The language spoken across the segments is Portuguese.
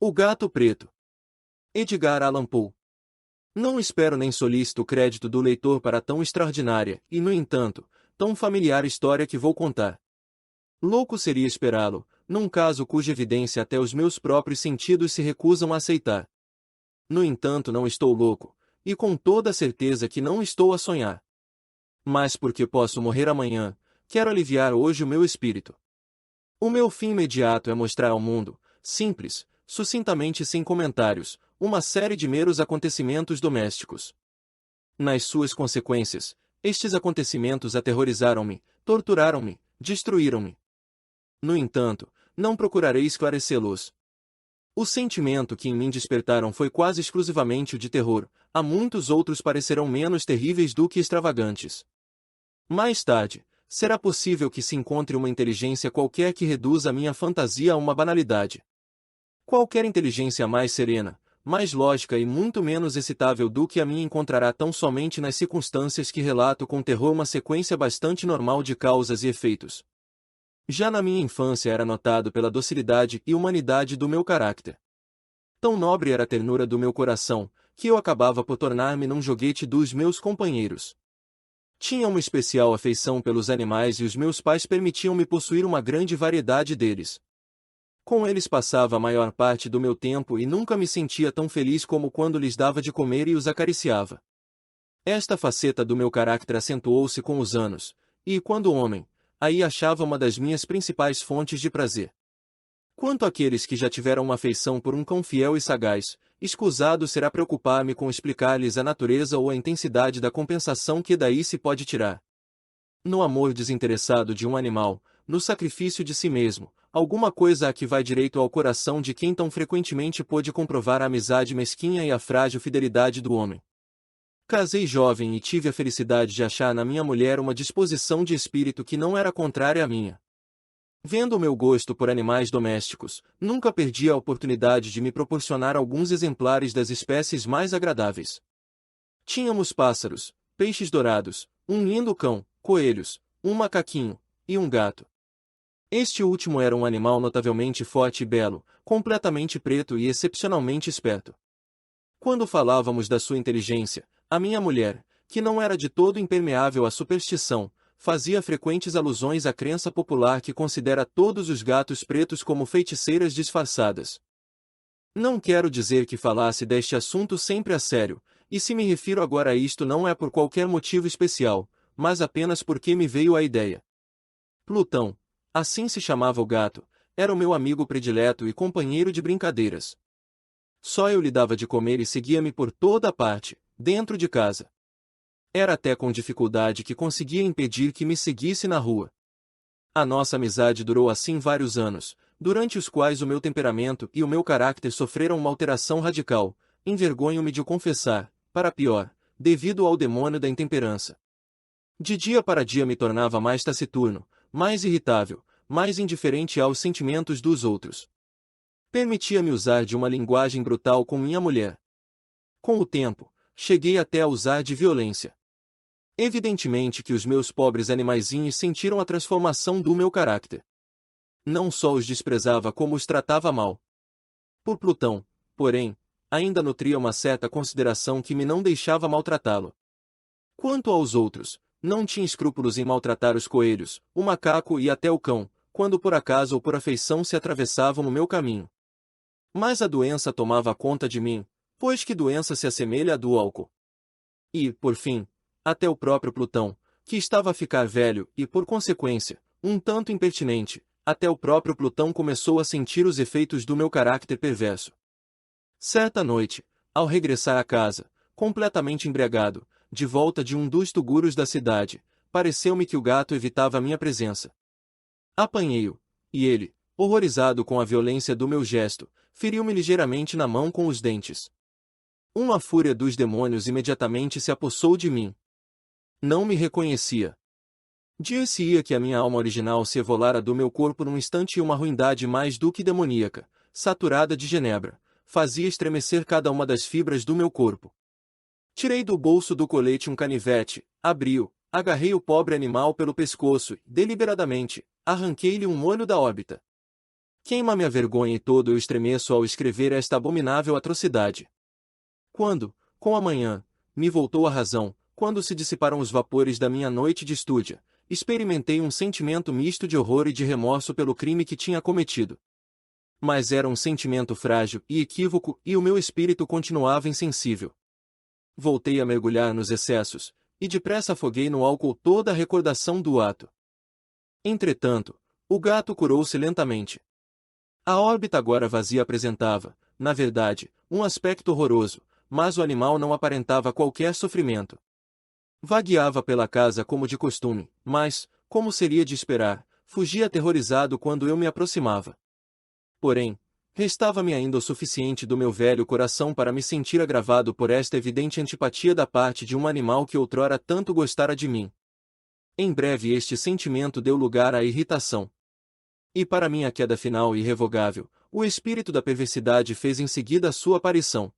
O Gato Preto. Edgar Allan Poe. Não espero nem solicito o crédito do leitor para tão extraordinária e, no entanto, tão familiar história que vou contar. Louco seria esperá-lo, num caso cuja evidência até os meus próprios sentidos se recusam a aceitar. No entanto, não estou louco, e com toda a certeza que não estou a sonhar. Mas porque posso morrer amanhã, quero aliviar hoje o meu espírito. O meu fim imediato é mostrar ao mundo, simples, sucintamente e sem comentários, uma série de meros acontecimentos domésticos. Nas suas consequências, estes acontecimentos aterrorizaram-me, torturaram-me, destruíram-me. No entanto, não procurarei esclarecê-los. O sentimento que em mim despertaram foi quase exclusivamente o de terror, a muitos outros parecerão menos terríveis do que extravagantes. Mais tarde, será possível que se encontre uma inteligência qualquer que reduza a minha fantasia a uma banalidade. Qualquer inteligência mais serena, mais lógica e muito menos excitável do que a minha encontrará tão somente nas circunstâncias que relato com terror uma sequência bastante normal de causas e efeitos. Já na minha infância era notado pela docilidade e humanidade do meu caráter. Tão nobre era a ternura do meu coração, que eu acabava por tornar-me num joguete dos meus companheiros. Tinha uma especial afeição pelos animais e os meus pais permitiam-me possuir uma grande variedade deles. Com eles passava a maior parte do meu tempo e nunca me sentia tão feliz como quando lhes dava de comer e os acariciava. Esta faceta do meu caráter acentuou-se com os anos, e, quando homem, aí achava uma das minhas principais fontes de prazer. Quanto àqueles que já tiveram uma afeição por um cão fiel e sagaz, escusado será preocupar-me com explicar-lhes a natureza ou a intensidade da compensação que daí se pode tirar. No amor desinteressado de um animal, no sacrifício de si mesmo, alguma coisa há que vai direito ao coração de quem tão frequentemente pôde comprovar a amizade mesquinha e a frágil fidelidade do homem. Casei jovem e tive a felicidade de achar na minha mulher uma disposição de espírito que não era contrária à minha. Vendo o meu gosto por animais domésticos, nunca perdi a oportunidade de me proporcionar alguns exemplares das espécies mais agradáveis. Tínhamos pássaros, peixes dourados, um lindo cão, coelhos, um macaquinho, e um gato. Este último era um animal notavelmente forte e belo, completamente preto e excepcionalmente esperto. Quando falávamos da sua inteligência, a minha mulher, que não era de todo impermeável à superstição, fazia frequentes alusões à crença popular que considera todos os gatos pretos como feiticeiras disfarçadas. Não quero dizer que falasse deste assunto sempre a sério, e se me refiro agora a isto não é por qualquer motivo especial, mas apenas porque me veio a ideia. Plutão, assim se chamava o gato, era o meu amigo predileto e companheiro de brincadeiras. Só eu lhe dava de comer e seguia-me por toda a parte, dentro de casa. Era até com dificuldade que conseguia impedir que me seguisse na rua. A nossa amizade durou assim vários anos, durante os quais o meu temperamento e o meu caráter sofreram uma alteração radical, envergonho-me de o confessar, para pior, devido ao demônio da intemperança. De dia para dia me tornava mais taciturno, mais irritável, mais indiferente aos sentimentos dos outros. Permitia-me usar de uma linguagem brutal com minha mulher. Com o tempo, cheguei até a usar de violência. Evidentemente que os meus pobres animaizinhos sentiram a transformação do meu caráter. Não só os desprezava como os tratava mal. Por Plutão, porém, ainda nutria uma certa consideração que me não deixava maltratá-lo. Quanto aos outros, não tinha escrúpulos em maltratar os coelhos, o macaco e até o cão, quando por acaso ou por afeição se atravessavam no meu caminho. Mas a doença tomava conta de mim, pois que doença se assemelha à do álcool. E, por fim, até o próprio Plutão, que estava a ficar velho e, por consequência, um tanto impertinente, até o próprio Plutão começou a sentir os efeitos do meu caráter perverso. Certa noite, ao regressar à casa, completamente embriagado, de volta de um dos tugúrios da cidade, pareceu-me que o gato evitava a minha presença. Apanhei-o, e ele, horrorizado com a violência do meu gesto, feriu-me ligeiramente na mão com os dentes. Uma fúria dos demônios imediatamente se apossou de mim. Não me reconhecia. Dir-se-ia que a minha alma original se evolara do meu corpo num instante e uma ruindade mais do que demoníaca, saturada de genebra, fazia estremecer cada uma das fibras do meu corpo. Tirei do bolso do colete um canivete, abri-o, agarrei o pobre animal pelo pescoço e, deliberadamente, arranquei-lhe um olho da órbita. Queima-me a vergonha e todo eu estremeço ao escrever esta abominável atrocidade. Quando, com a manhã, me voltou a razão, quando se dissiparam os vapores da minha noite de estúdia, experimentei um sentimento misto de horror e de remorso pelo crime que tinha cometido. Mas era um sentimento frágil e equívoco e o meu espírito continuava insensível. Voltei a mergulhar nos excessos, e depressa afoguei no álcool toda a recordação do ato. Entretanto, o gato curou-se lentamente. A órbita agora vazia apresentava, na verdade, um aspecto horroroso, mas o animal não aparentava qualquer sofrimento. Vagueava pela casa como de costume, mas, como seria de esperar, fugia aterrorizado quando eu me aproximava. Porém, restava-me ainda o suficiente do meu velho coração para me sentir agravado por esta evidente antipatia da parte de um animal que outrora tanto gostara de mim. Em breve este sentimento deu lugar à irritação. E para minha queda final e irrevogável, o espírito da perversidade fez em seguida a sua aparição.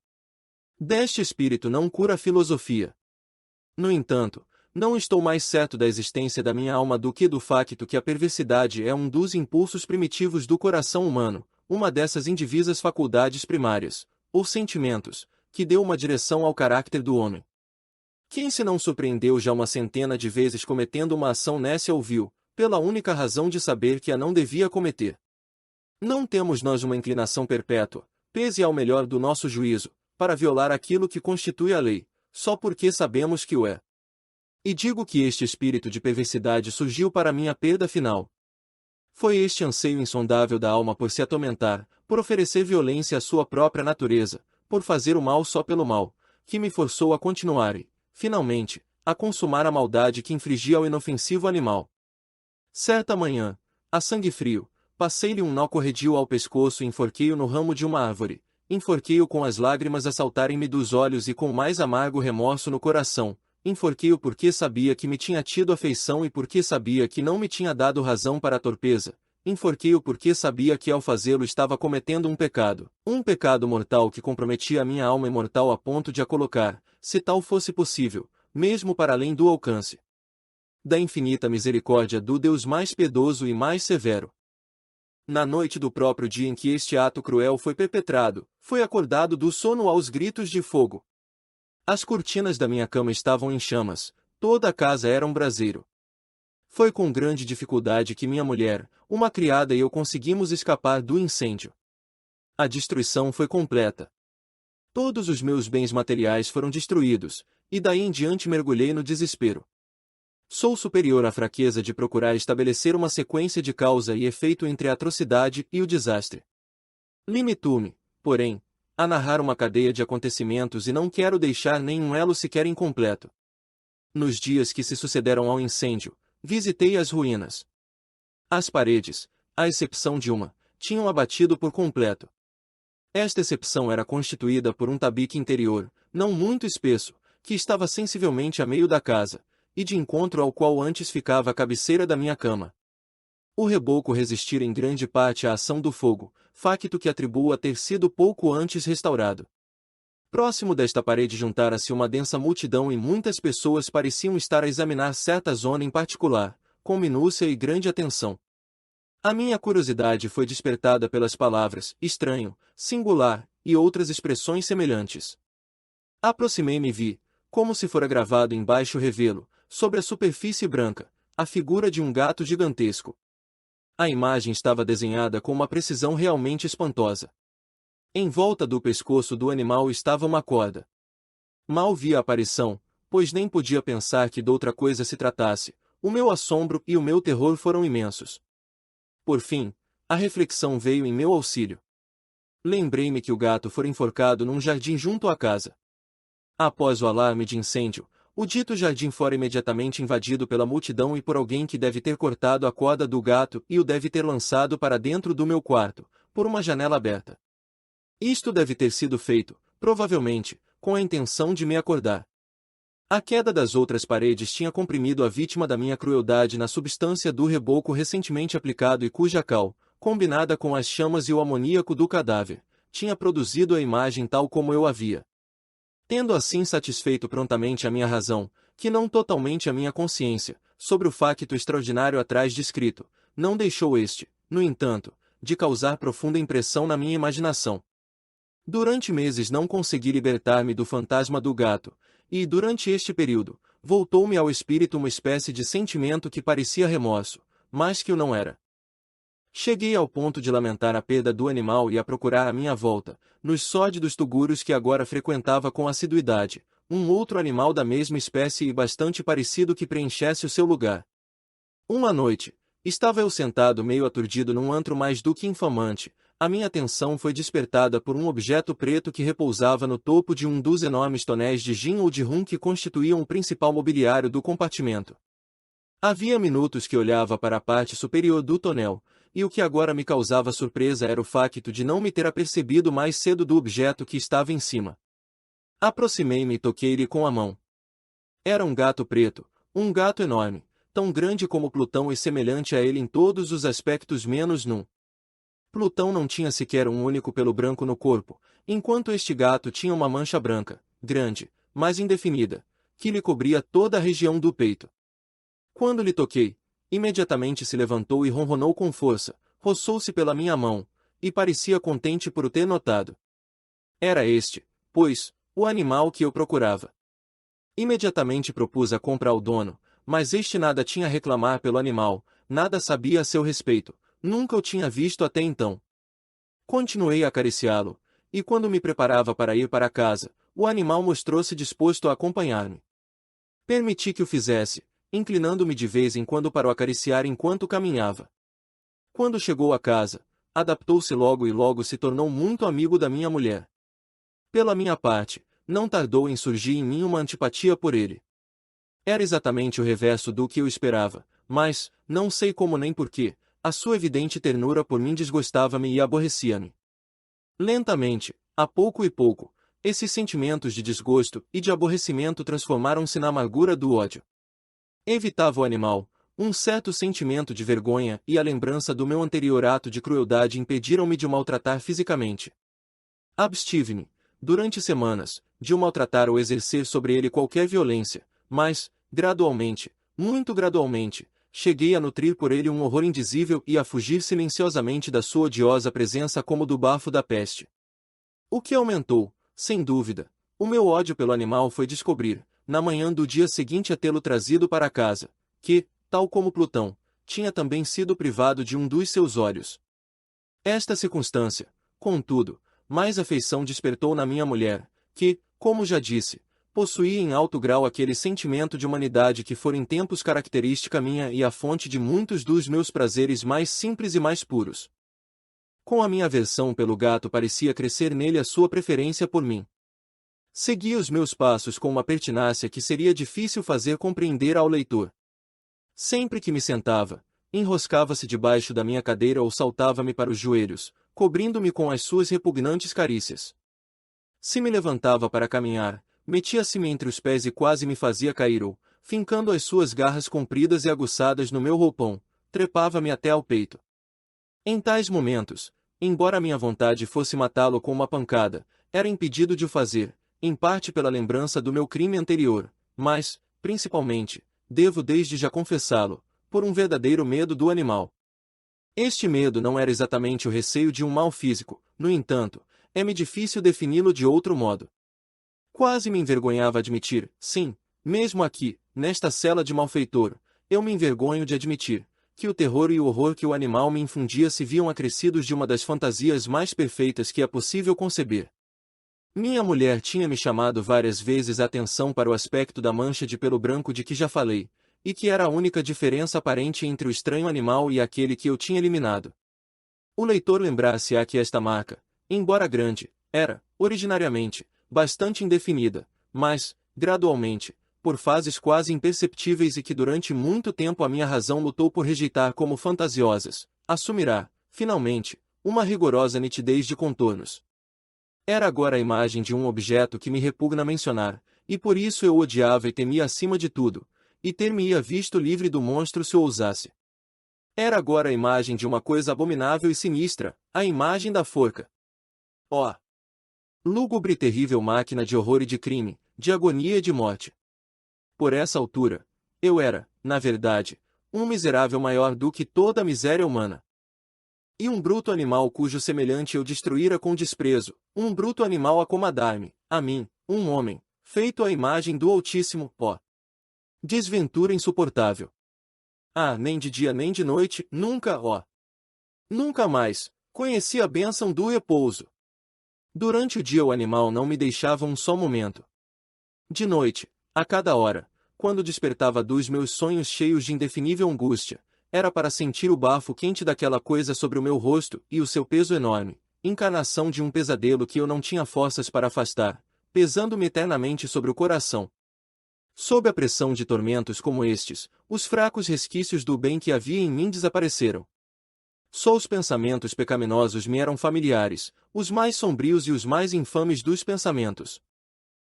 Deste espírito não cura a filosofia. No entanto, não estou mais certo da existência da minha alma do que do facto que a perversidade é um dos impulsos primitivos do coração humano, uma dessas indivisas faculdades primárias, ou sentimentos, que deu uma direção ao caráter do homem. Quem se não surpreendeu já uma centena de vezes cometendo uma ação nécia ou vil, pela única razão de saber que a não devia cometer? Não temos nós uma inclinação perpétua, pese ao melhor do nosso juízo, para violar aquilo que constitui a lei, só porque sabemos que o é. E digo que este espírito de perversidade surgiu para minha perda final. Foi este anseio insondável da alma por se atormentar, por oferecer violência à sua própria natureza, por fazer o mal só pelo mal, que me forçou a continuar e, finalmente, a consumar a maldade que infligia ao inofensivo animal. Certa manhã, a sangue frio, passei-lhe um nó corredio ao pescoço e enforquei-o no ramo de uma árvore, enforquei-o com as lágrimas a saltarem-me dos olhos e com o mais amargo remorso no coração, enforquei-o porque sabia que me tinha tido afeição e porque sabia que não me tinha dado razão para a torpeza, enforquei-o porque sabia que ao fazê-lo estava cometendo um pecado mortal que comprometia a minha alma imortal a ponto de a colocar, se tal fosse possível, mesmo para além do alcance da infinita misericórdia do Deus mais piedoso e mais severo. Na noite do próprio dia em que este ato cruel foi perpetrado, fui acordado do sono aos gritos de fogo. As cortinas da minha cama estavam em chamas, toda a casa era um braseiro. Foi com grande dificuldade que minha mulher, uma criada e eu conseguimos escapar do incêndio. A destruição foi completa. Todos os meus bens materiais foram destruídos, e daí em diante mergulhei no desespero. Sou superior à fraqueza de procurar estabelecer uma sequência de causa e efeito entre a atrocidade e o desastre. Limito-me, porém, a narrar uma cadeia de acontecimentos e não quero deixar nenhum elo sequer incompleto. Nos dias que se sucederam ao incêndio, visitei as ruínas. As paredes, à exceção de uma, tinham abatido por completo. Esta exceção era constituída por um tabique interior, não muito espesso, que estava sensivelmente a meio da casa, e de encontro ao qual antes ficava a cabeceira da minha cama. O reboco resistira em grande parte à ação do fogo, facto que atribuo a ter sido pouco antes restaurado. Próximo desta parede juntara-se uma densa multidão e muitas pessoas pareciam estar a examinar certa zona em particular, com minúcia e grande atenção. A minha curiosidade foi despertada pelas palavras estranho, singular e outras expressões semelhantes. Aproximei-me e vi, como se fora gravado em baixo revelo, sobre a superfície branca, a figura de um gato gigantesco. A imagem estava desenhada com uma precisão realmente espantosa. Em volta do pescoço do animal estava uma corda. Mal vi a aparição, pois nem podia pensar que doutra coisa se tratasse. O meu assombro e o meu terror foram imensos. Por fim, a reflexão veio em meu auxílio. Lembrei-me que o gato fora enforcado num jardim junto à casa. Após o alarme de incêndio, o dito jardim fora imediatamente invadido pela multidão e por alguém que deve ter cortado a corda do gato e o deve ter lançado para dentro do meu quarto, por uma janela aberta. Isto deve ter sido feito, provavelmente, com a intenção de me acordar. A queda das outras paredes tinha comprimido a vítima da minha crueldade na substância do reboco recentemente aplicado e cuja cal, combinada com as chamas e o amoníaco do cadáver, tinha produzido a imagem tal como eu havia. Tendo assim satisfeito prontamente a minha razão, que não totalmente a minha consciência, sobre o facto extraordinário atrás descrito, não deixou este, no entanto, de causar profunda impressão na minha imaginação. Durante meses não consegui libertar-me do fantasma do gato, e, durante este período, voltou-me ao espírito uma espécie de sentimento que parecia remorso, mas que o não era. Cheguei ao ponto de lamentar a perda do animal e a procurar à minha volta, nos sórdidos tugúrios que agora frequentava com assiduidade, um outro animal da mesma espécie e bastante parecido que preenchesse o seu lugar. Uma noite, estava eu sentado meio aturdido num antro mais do que infamante. A minha atenção foi despertada por um objeto preto que repousava no topo de um dos enormes tonéis de gin ou de rum que constituíam o principal mobiliário do compartimento. Havia minutos que olhava para a parte superior do tonel, e o que agora me causava surpresa era o facto de não me ter apercebido mais cedo do objeto que estava em cima. Aproximei-me e toquei-lhe com a mão. Era um gato preto, um gato enorme, tão grande como Plutão e semelhante a ele em todos os aspectos menos num. Plutão não tinha sequer um único pelo branco no corpo, enquanto este gato tinha uma mancha branca, grande, mas indefinida, que lhe cobria toda a região do peito. Quando lhe toquei, imediatamente se levantou e ronronou com força, roçou-se pela minha mão, e parecia contente por o ter notado. Era este, pois, o animal que eu procurava. Imediatamente propus a compra ao dono, mas este nada tinha a reclamar pelo animal, nada sabia a seu respeito, nunca o tinha visto até então. Continuei a acariciá-lo, e quando me preparava para ir para casa, o animal mostrou-se disposto a acompanhar-me. Permiti que o fizesse, inclinando-me de vez em quando para o acariciar enquanto caminhava. Quando chegou a casa, adaptou-se logo e logo se tornou muito amigo da minha mulher. Pela minha parte, não tardou em surgir em mim uma antipatia por ele. Era exatamente o reverso do que eu esperava, mas, não sei como nem porquê, a sua evidente ternura por mim desgostava-me e aborrecia-me. Lentamente, a pouco e pouco, esses sentimentos de desgosto e de aborrecimento transformaram-se na amargura do ódio. Evitava o animal, um certo sentimento de vergonha e a lembrança do meu anterior ato de crueldade impediram-me de o maltratar fisicamente. Abstive-me, durante semanas, de o maltratar ou exercer sobre ele qualquer violência, mas, gradualmente, muito gradualmente, cheguei a nutrir por ele um horror indizível e a fugir silenciosamente da sua odiosa presença como do bafo da peste. O que aumentou, sem dúvida, o meu ódio pelo animal foi descobrir, na manhã do dia seguinte a tê-lo trazido para casa, que, tal como Plutão, tinha também sido privado de um dos seus olhos. Esta circunstância, contudo, mais afeição despertou na minha mulher, que, como já disse, possuía em alto grau aquele sentimento de humanidade que fora em tempos característica minha e a fonte de muitos dos meus prazeres mais simples e mais puros. Com a minha aversão pelo gato parecia crescer nele a sua preferência por mim. Seguia os meus passos com uma pertinácia que seria difícil fazer compreender ao leitor. Sempre que me sentava, enroscava-se debaixo da minha cadeira ou saltava-me para os joelhos, cobrindo-me com as suas repugnantes carícias. Se me levantava para caminhar, metia-se-me entre os pés e quase me fazia cair ou, fincando as suas garras compridas e aguçadas no meu roupão, trepava-me até ao peito. Em tais momentos, embora minha vontade fosse matá-lo com uma pancada, era impedido de o fazer, em parte pela lembrança do meu crime anterior, mas, principalmente, devo desde já confessá-lo, por um verdadeiro medo do animal. Este medo não era exatamente o receio de um mal físico, no entanto, é-me difícil defini-lo de outro modo. Quase me envergonhava admitir, sim, mesmo aqui, nesta cela de malfeitor, eu me envergonho de admitir, que o terror e o horror que o animal me infundia se viam acrescidos de uma das fantasias mais perfeitas que é possível conceber. Minha mulher tinha me chamado várias vezes a atenção para o aspecto da mancha de pelo branco de que já falei, e que era a única diferença aparente entre o estranho animal e aquele que eu tinha eliminado. O leitor lembrar-se-á que esta marca, embora grande, era, originariamente, bastante indefinida, mas, gradualmente, por fases quase imperceptíveis e que durante muito tempo a minha razão lutou por rejeitar como fantasiosas, assumirá, finalmente, uma rigorosa nitidez de contornos. Era agora a imagem de um objeto que me repugna mencionar, e por isso eu odiava e temia acima de tudo, e ter-me-ia visto livre do monstro se o ousasse. Era agora a imagem de uma coisa abominável e sinistra, a imagem da forca. Ó! Lúgubre e terrível máquina de horror e de crime, de agonia e de morte. Por essa altura, eu era, na verdade, um miserável maior do que toda a miséria humana. E um bruto animal cujo semelhante eu destruíra com desprezo, um bruto animal acomodar-me, a mim, um homem, feito à imagem do Altíssimo, ó. Desventura insuportável. Ah, nem de dia nem de noite, nunca, ó. Nunca mais, conheci a bênção do repouso. Durante o dia o animal não me deixava um só momento. De noite, a cada hora, quando despertava dos meus sonhos cheios de indefinível angústia, era para sentir o bafo quente daquela coisa sobre o meu rosto e o seu peso enorme, encarnação de um pesadelo que eu não tinha forças para afastar, pesando-me eternamente sobre o coração. Sob a pressão de tormentos como estes, os fracos resquícios do bem que havia em mim desapareceram. Só os pensamentos pecaminosos me eram familiares, os mais sombrios e os mais infames dos pensamentos.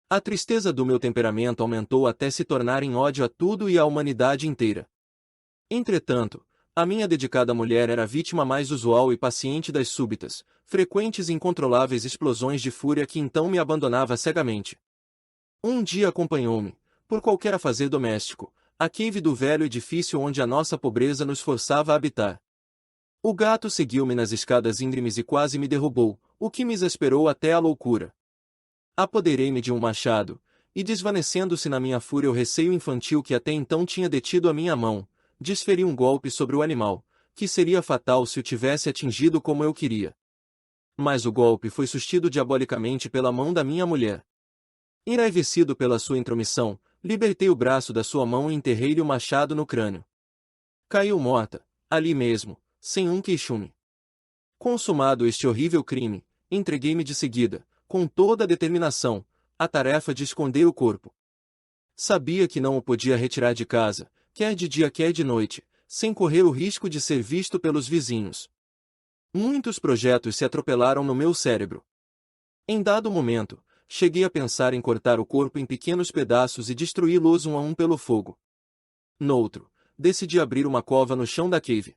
A tristeza do meu temperamento aumentou até se tornar em ódio a tudo e à humanidade inteira. Entretanto, a minha dedicada mulher era a vítima mais usual e paciente das súbitas, frequentes e incontroláveis explosões de fúria que então me abandonava cegamente. Um dia acompanhou-me, por qualquer afazer doméstico, à cave do velho edifício onde a nossa pobreza nos forçava a habitar. O gato seguiu-me nas escadas íngremes e quase me derrubou, o que me exasperou até a loucura. Apoderei-me de um machado, e desvanecendo-se na minha fúria o receio infantil que até então tinha detido a minha mão, desferi um golpe sobre o animal, que seria fatal se o tivesse atingido como eu queria. Mas o golpe foi sustido diabolicamente pela mão da minha mulher. Enraivecido pela sua intromissão, libertei o braço da sua mão e enterrei-lhe o machado no crânio. Caiu morta, ali mesmo, sem um queixume. Consumado este horrível crime, entreguei-me de seguida, com toda a determinação, à tarefa de esconder o corpo. Sabia que não o podia retirar de casa, quer de dia quer de noite, sem correr o risco de ser visto pelos vizinhos. Muitos projetos se atropelaram no meu cérebro. Em dado momento, cheguei a pensar em cortar o corpo em pequenos pedaços e destruí-los um a um pelo fogo. Noutro, decidi abrir uma cova no chão da cave.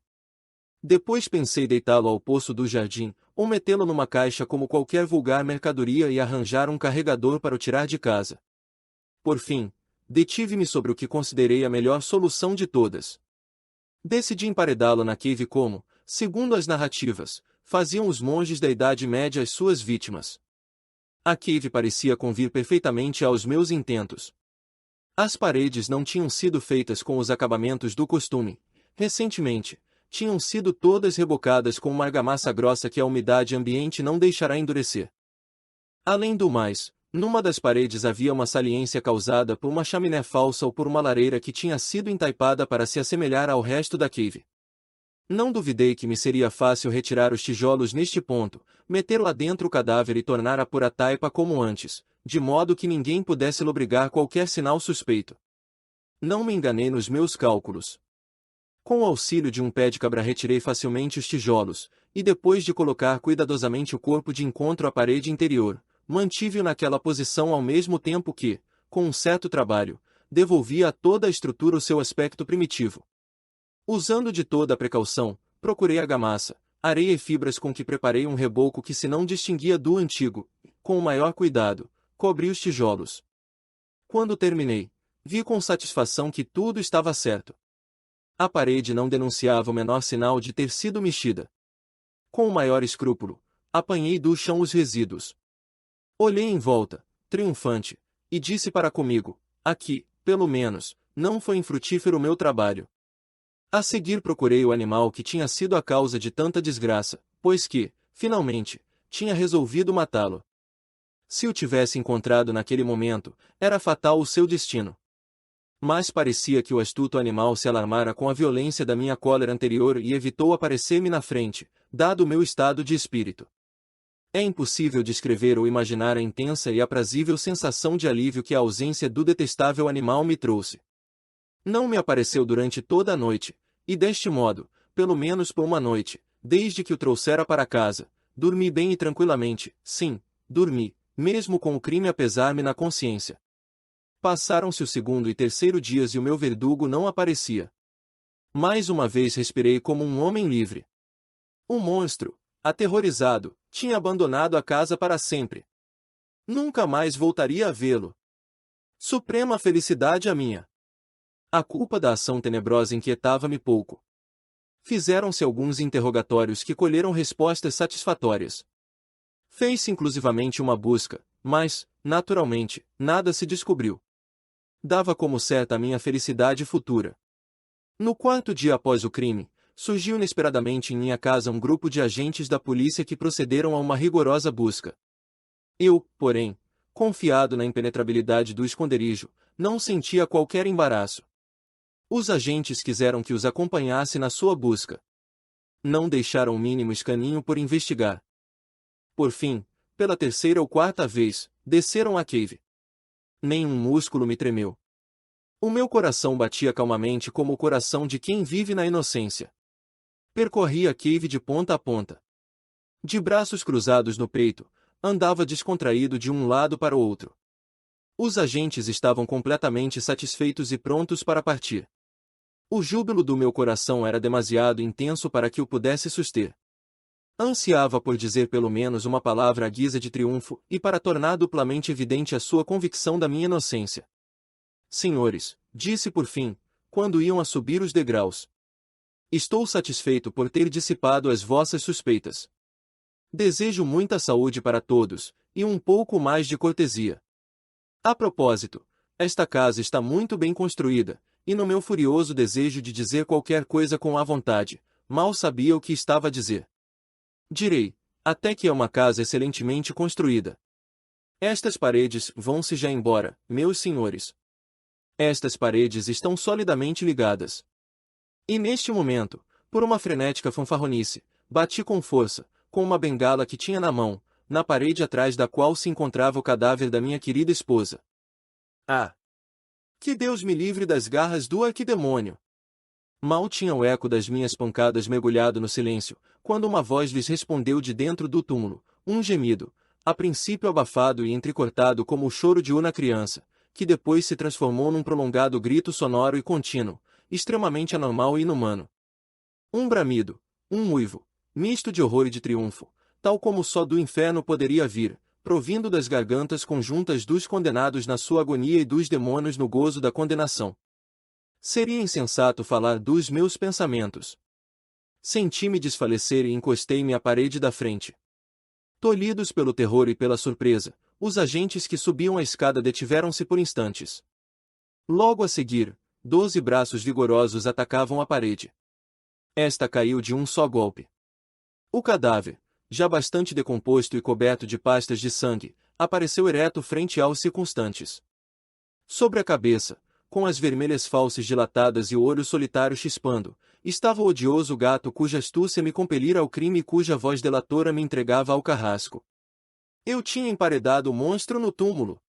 Depois pensei deitá-lo ao poço do jardim, ou metê-lo numa caixa como qualquer vulgar mercadoria e arranjar um carregador para o tirar de casa. Por fim, detive-me sobre o que considerei a melhor solução de todas. Decidi emparedá-lo na cave como, segundo as narrativas, faziam os monges da Idade Média às suas vítimas. A cave parecia convir perfeitamente aos meus intentos. As paredes não tinham sido feitas com os acabamentos do costume. Recentemente, tinham sido todas rebocadas com uma argamassa grossa que a umidade ambiente não deixará endurecer. Além do mais, numa das paredes havia uma saliência causada por uma chaminé falsa ou por uma lareira que tinha sido entaipada para se assemelhar ao resto da cave. Não duvidei que me seria fácil retirar os tijolos neste ponto, meter lá dentro o cadáver e tornar a pura taipa como antes, de modo que ninguém pudesse lobrigar qualquer sinal suspeito. Não me enganei nos meus cálculos. Com o auxílio de um pé de cabra retirei facilmente os tijolos, e depois de colocar cuidadosamente o corpo de encontro à parede interior, mantive-o naquela posição ao mesmo tempo que, com um certo trabalho, devolvia a toda a estrutura o seu aspecto primitivo. Usando de toda a precaução, procurei argamassa, areia e fibras com que preparei um reboco que se não distinguia do antigo, com o maior cuidado, cobri os tijolos. Quando terminei, vi com satisfação que tudo estava certo. A parede não denunciava o menor sinal de ter sido mexida. Com o maior escrúpulo, apanhei do chão os resíduos. Olhei em volta, triunfante, e disse para comigo: aqui, pelo menos, não foi infrutífero o meu trabalho. A seguir procurei o animal que tinha sido a causa de tanta desgraça, pois que, finalmente, tinha resolvido matá-lo. Se o tivesse encontrado naquele momento, era fatal o seu destino. Mas parecia que o astuto animal se alarmara com a violência da minha cólera anterior e evitou aparecer-me na frente, dado o meu estado de espírito. É impossível descrever ou imaginar a intensa e aprazível sensação de alívio que a ausência do detestável animal me trouxe. Não me apareceu durante toda a noite, e deste modo, pelo menos por uma noite, desde que o trouxera para casa, dormi bem e tranquilamente, sim, dormi, mesmo com o crime a pesar-me na consciência. Passaram-se o segundo e terceiro dias e o meu verdugo não aparecia. Mais uma vez respirei como um homem livre. O monstro, aterrorizado, tinha abandonado a casa para sempre. Nunca mais voltaria a vê-lo. Suprema felicidade a minha. A culpa da ação tenebrosa inquietava-me pouco. Fizeram-se alguns interrogatórios que colheram respostas satisfatórias. Fez-se inclusivamente uma busca, mas, naturalmente, nada se descobriu. Dava como certa a minha felicidade futura. No quarto dia após o crime, surgiu inesperadamente em minha casa um grupo de agentes da polícia que procederam a uma rigorosa busca. Eu, porém, confiado na impenetrabilidade do esconderijo, não sentia qualquer embaraço. Os agentes quiseram que os acompanhasse na sua busca. Não deixaram o mínimo escaninho por investigar. Por fim, pela terceira ou quarta vez, desceram a cave. Nenhum músculo me tremeu. O meu coração batia calmamente como o coração de quem vive na inocência. Percorri a cave de ponta a ponta. De braços cruzados no peito, andava descontraído de um lado para o outro. Os agentes estavam completamente satisfeitos e prontos para partir. O júbilo do meu coração era demasiado intenso para que o pudesse suster. Ansiava por dizer pelo menos uma palavra à guisa de triunfo e para tornar duplamente evidente a sua convicção da minha inocência. Senhores, disse por fim, quando iam a subir os degraus. Estou satisfeito por ter dissipado as vossas suspeitas. Desejo muita saúde para todos, e um pouco mais de cortesia. A propósito, esta casa está muito bem construída, e no meu furioso desejo de dizer qualquer coisa com à vontade, mal sabia o que estava a dizer. Direi, até que é uma casa excelentemente construída. Estas paredes vão-se já embora, meus senhores. Estas paredes estão solidamente ligadas. E neste momento, por uma frenética fanfarronice, bati com força, com uma bengala que tinha na mão, na parede atrás da qual se encontrava o cadáver da minha querida esposa. Ah! Que Deus me livre das garras do arquidemônio! Mal tinha o eco das minhas pancadas mergulhado no silêncio, quando uma voz lhes respondeu de dentro do túmulo, um gemido, a princípio abafado e entrecortado como o choro de uma criança, que depois se transformou num prolongado grito sonoro e contínuo, extremamente anormal e inumano. Um bramido, um uivo, misto de horror e de triunfo, tal como só do inferno poderia vir, provindo das gargantas conjuntas dos condenados na sua agonia e dos demônios no gozo da condenação. Seria insensato falar dos meus pensamentos. Senti-me desfalecer e encostei-me à parede da frente. Tolhidos pelo terror e pela surpresa, os agentes que subiam a escada detiveram-se por instantes. Logo a seguir, 12 braços vigorosos atacavam a parede. Esta caiu de um só golpe. O cadáver, já bastante decomposto e coberto de pastas de sangue, apareceu ereto frente aos circunstantes. Sobre a cabeça, com as vermelhas falsas dilatadas e o olho solitário chispando, estava o odioso gato cuja astúcia me compelira ao crime e cuja voz delatora me entregava ao carrasco. Eu tinha emparedado o monstro no túmulo.